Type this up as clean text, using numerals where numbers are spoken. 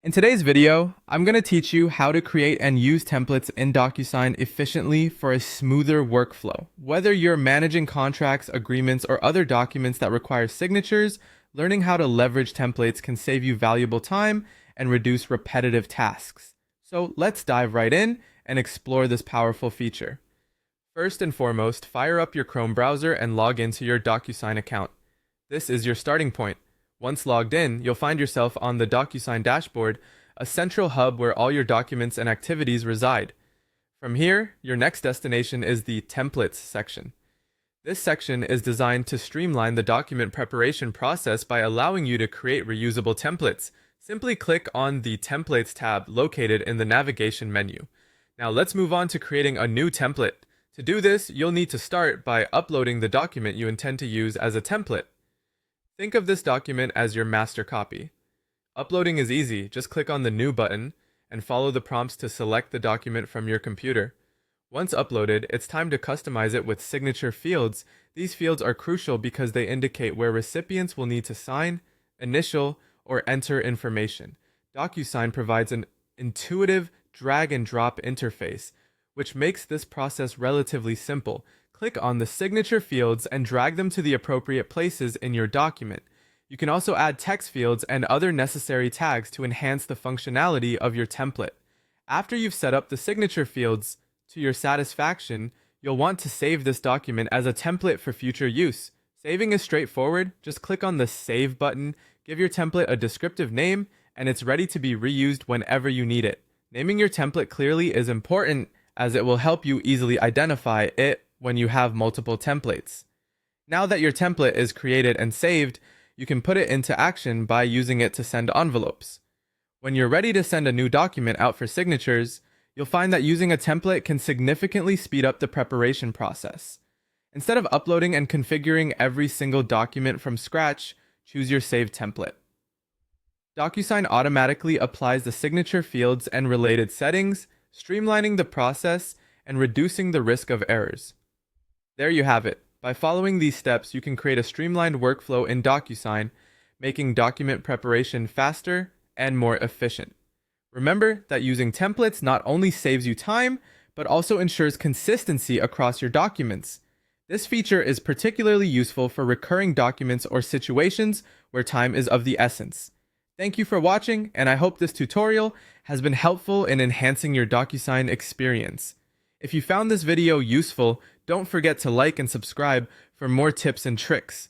In today's video, I'm going to teach you how to create and use templates in DocuSign efficiently for a smoother workflow. Whether you're managing contracts, agreements, or other documents that require signatures, learning how to leverage templates can save you valuable time and reduce repetitive tasks. So let's dive right in and explore this powerful feature. First and foremost, fire up your Chrome browser and log into your DocuSign account. This is your starting point. Once logged in, you'll find yourself on the DocuSign dashboard, a central hub where all your documents and activities reside. From here, your next destination is the Templates section. This section is designed to streamline the document preparation process by allowing you to create reusable templates. Simply click on the Templates tab located in the navigation menu. Now let's move on to creating a new template. To do this, you'll need to start by uploading the document you intend to use as a template. Think of this document as your master copy. Uploading is easy, just click on the New button and follow the prompts to select the document from your computer. Once uploaded, it's time to customize it with signature fields. These fields are crucial because they indicate where recipients will need to sign, initial, or enter information. DocuSign provides an intuitive drag and drop interface, which makes this process relatively simple. Click on the signature fields and drag them to the appropriate places in your document. You can also add text fields and other necessary tags to enhance the functionality of your template. After you've set up the signature fields to your satisfaction, you'll want to save this document as a template for future use. Saving is straightforward. Just click on the Save button, give your template a descriptive name, and it's ready to be reused whenever you need it. Naming your template clearly is important as it will help you easily identify it when you have multiple templates. Now that your template is created and saved, you can put it into action by using it to send envelopes. When you're ready to send a new document out for signatures, you'll find that using a template can significantly speed up the preparation process. Instead of uploading and configuring every single document from scratch, choose your saved template. DocuSign automatically applies the signature fields and related settings, streamlining the process and reducing the risk of errors. There you have it. By following these steps, you can create a streamlined workflow in DocuSign, making document preparation faster and more efficient. Remember that using templates not only saves you time, but also ensures consistency across your documents. This feature is particularly useful for recurring documents or situations where time is of the essence. Thank you for watching, and I hope this tutorial has been helpful in enhancing your DocuSign experience. If you found this video useful, don't forget to like and subscribe for more tips and tricks.